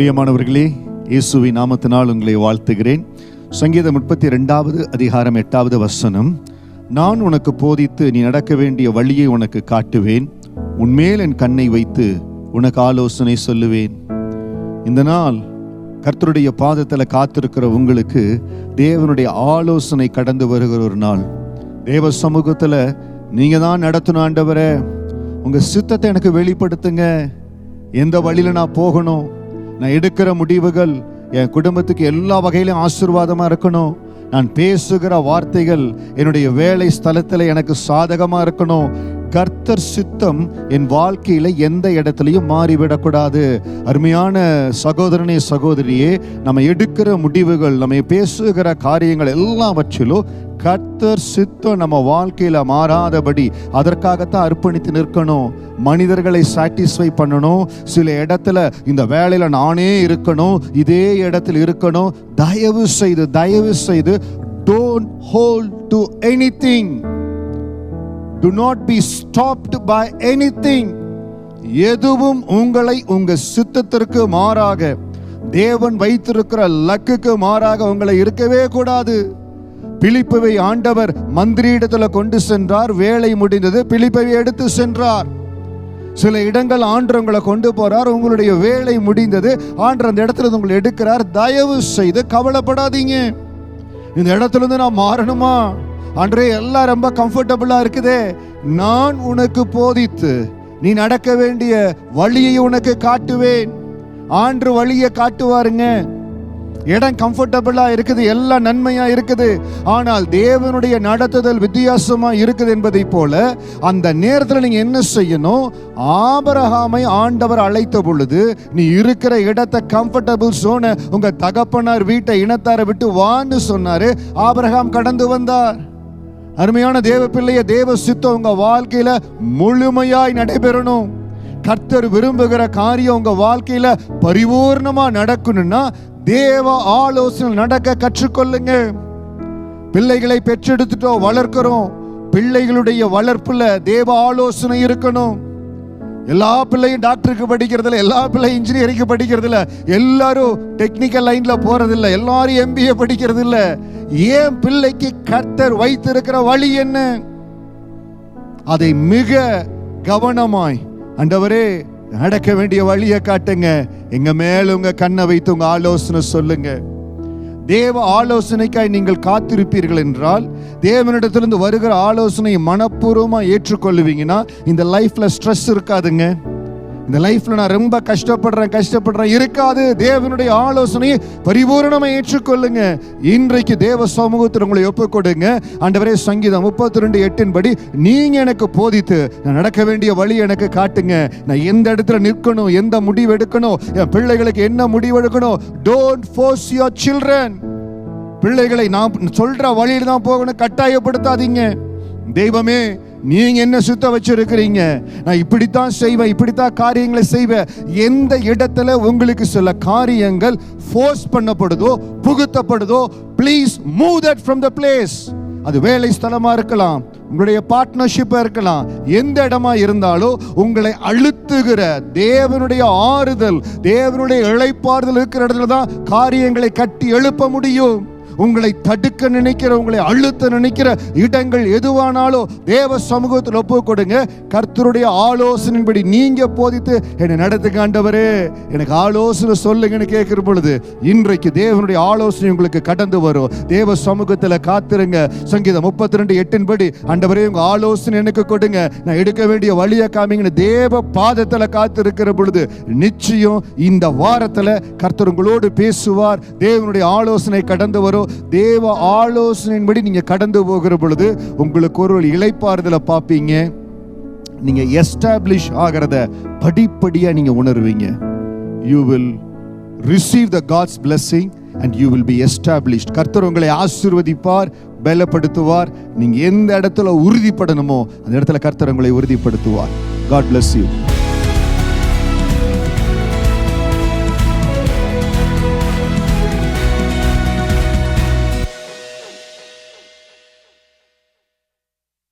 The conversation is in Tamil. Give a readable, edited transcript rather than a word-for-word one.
பிரியமானவர்களே, இயேசுவின் நாமத்தினால் உங்களை வாழ்த்துகிறேன். சங்கீதம் 32 அதிகாரம் 8வது வசனம். நான் உனக்கு போதித்து நீ நடக்க வேண்டிய வழியை உனக்கு காட்டுவேன், உன்மேல் என் கண்ணை வைத்து உனக்கு ஆலோசனை சொல்லுவேன். இந்த நாள் கர்த்தருடைய பாதத்தில் காத்திருக்கிற உங்களுக்கு தேவனுடைய ஆலோசனை கடந்து வருகிற ஒரு நாள். தேவ சமூகத்தில் நீங்க தான் நடத்தணும். ஆண்டவரே, உங்க சித்தத்தை எனக்கு வெளிப்படுத்துங்க. எந்த வழியில நான் போகணும், நான் எடுக்கிற முடிவுகள் என் குடும்பத்துக்கு எல்லா வகையிலும் ஆசீர்வாதமா இருக்கணும். நான் பேசுகிற வார்த்தைகள் என்னுடைய வேலை ஸ்தலத்தில் எனக்கு சாதகமா இருக்கணும். கர்த்தர் சித்தம் என் வாழ்க்கையில எந்த இடத்துலையும் மாறிவிடக்கூடாது. அருமையான சகோதரனே, சகோதரியே, நம்ம எடுக்கிற முடிவுகள், நம்ம பேசுகிற காரியங்கள் எல்லாவற்றிலும் கர்த்தர் சித்தம் நம்ம வாழ்க்கையில மாறாதபடி அதற்காகத்தான் அர்ப்பணித்து நிற்கணும். மனிதர்களை சாட்டிஸ்ஃபை பண்ணணும். சில இடத்துல இந்த வேலையில நானே இருக்கணும், இதே இடத்துல இருக்கணும். தயவு செய்து don't hold to anything. Do not be stopped by anything. எதுவும் உங்களை உங்க சித்தத்திற்கு மாறாக, தேவன் வைத்திருக்கிற லக்குக்கு மாறாக உங்களை இருக்கவே கூடாது. பிலிப்பை ஆண்டவர் மந்திரியிடத்துல கொண்டு சென்றார். வேலை முடிந்தது, பிலிப்பை எடுத்து சென்றார். சில இடங்கள் ஆண்டவங்களை கொண்டு போறார். உங்களுடைய வேலை முடிந்தது, ஆண்டவர் அந்த இடத்துல உங்களை எடுக்கிறார். தயவு செய்து கவலைப்படாதீங்க. இந்த இடத்துல இருந்து நான் மாறணுமா? அன்றே எல்லாம் ரொம்ப கம்ஃபர்டபுளா இருக்குதே. நான் உனக்கு போதித்து நீ நடக்க வேண்டிய வழியை உனக்கு காட்டுவேன். ஆண்டு வழியை காட்டுவாருங்க. இடம் கம்ஃபர்டபுளா இருக்குது, எல்லாம் நன்மையா இருக்குது. ஆனால் தேவனுடைய நடத்துதல் வித்தியாசமா இருக்குது என்பதை போல அந்த நேரத்தில் நீங்க என்ன செய்யணும்? ஆபிரகாமை ஆண்டவர் அழைத்த பொழுது நீ இருக்கிற இடத்தை, கம்ஃபர்டபுள் சோனை, உங்க தகப்பனார் வீட்டை, இனத்தாரை விட்டு வான்னு சொன்னாரு. ஆபிரகாம் கடந்து வந்தார். அருமையான தேவ பிள்ளைய, தேவ சித்தம் உங்க வாழ்க்கையில முழுமையாய் நடைபெறணும். கர்த்தர் விரும்புகிற காரியம் உங்க வாழ்க்கையில பரிபூர்ணமா நடக்கணும்னா தேவ ஆலோசனை நடக்க கற்றுக்கொள்ளுங்க. பிள்ளைகளை பெற்றெடுத்துட்டோம், வளர்க்கிறோம். பிள்ளைகளுடைய வளர்ப்புல தேவ ஆலோசனை இருக்கணும். எல்லா பிள்ளையும் டாக்டருக்கு படிக்கிறதில்ல, எல்லா பிள்ளையும் இன்ஜினியரிங்கு படிக்கிறதில்ல, எல்லாரும் டெக்னிக்கல் லைன்ல போறதில்லை, எல்லாரும் MBA படிக்கிறதில்ல. ஏன் பிள்ளைக்கு கர்த்தர் வைத்திருக்கிற வழி என்ன? அதை மிக கவனமாய், ஆண்டவரே நடக்க வேண்டிய வழியை காட்டுங்க, எங்க மேல உங்க கண்ணை வைத்து உங்க ஆலோசனை சொல்லுங்க. தேவ ஆலோசனைக்காய் நீங்கள் காத்திருப்பீர்கள் என்றால், தேவனிடத்திலிருந்து வருகிற ஆலோசனையை மனப்பூர்வமா ஏற்றுக்கொள்ளுவீங்கன்னா இந்த லைஃப்ல ஸ்ட்ரெஸ் இருக்காதுங்க. இந்த லைஃப்ல நான் ரொம்ப கஷ்டப்படுறேன் இருக்காது. தேவனுடைய ஆலோசனையை பரிபூரணமா ஏற்றுக்கொள்ளுங்க. இன்றைக்கு தேவ சமூகத்தில் உங்களை ஒப்புக் கொடுங்க. ஆண்டவரே, சங்கீதம் 32:8 படி நீங்க எனக்கு போதித்து நான் நடக்க வேண்டிய வழி எனக்கு காட்டுங்க. நான் எந்த இடத்துல நிற்கணும், எந்த முடிவு எடுக்கணும், என் பிள்ளைகளுக்கு என்ன முடிவு எடுக்கணும். Don't force your children. பிள்ளைகளை நான் சொல்ற வழியில் தான் போகணும், கட்டாயப்படுத்தாதீங்க. தெய்வமே, நீங்க என்ன சுத்த வச்சிருக்கிறீங்க, நான் இப்படித்தான் செய்வேன், இப்படித்தான் காரியங்களை செய்வேன். எந்த இடத்துல உங்களுக்கு சில காரியங்கள் ஃபோர்ஸ் பண்ணப்படுதோ, புகுத்தப்படுதோ, please move that from the place. அது வேலை ஸ்தலமா இருக்கலாம், உங்களுடைய பார்ட்னர்ஷிப்பா இருக்கலாம், எந்த இடமா இருந்தாலும் உங்களை அழுத்துகிற தேவனுடைய ஆறுதல், தேவனுடைய இளைப்பாறுதல் இருக்கிற இடத்துல தான் காரியங்களை கட்டி எழுப்ப முடியும். உங்களை தடுக்க நினைக்கிற, உங்களை அழுத்த நினைக்கிற இடங்கள் எதுவானாலும் தேவ சமூகத்தில் ஒப்பு கொடுங்க. கர்த்தருடைய ஆலோசனையின்படி நீங்க போதித்து என்னை நடத்துங்க. ஆண்டவரே, எனக்கு ஆலோசனை சொல்லுங்கன்னு கேட்கிற பொழுது இன்றைக்கு தேவனுடைய ஆலோசனை உங்களுக்கு கடந்து வரும். தேவ சமூகத்தில் காத்திருங்க. சங்கீதம் 32:8 படி ஆண்டவரே, உங்க ஆலோசனை எனக்கு கொடுங்க, நான் எடுக்க வேண்டிய வழியை காமிங்கன்னு தேவ பாதத்தில் காத்திருக்கிற பொழுது நிச்சயம் இந்த வாரத்தில் கர்த்தர் உங்களோடு பேசுவார். தேவனுடைய ஆலோசனை கடந்து வரும். தேவ ஆலோசனையின்படி நீங்க கடந்து போகிற பொழுது உங்களுக்கு ஒரு இளைப்பாறுதலை பார்ப்பீங்க. நீங்க எஸ்டாப்ளிஷ் ஆகிறத படிப்படியா நீங்க உணர்வீங்க. You will receive the God's blessing and you will be established. கர்த்தர் உங்களை ஆசீர்வதிப்பார், பலப்படுத்துவார். நீங்க எந்த இடத்துல உறுதிப்படணுமோ அந்த இடத்துல கர்த்தர் உங்களை உறுதிப்படுத்துவார். God bless you.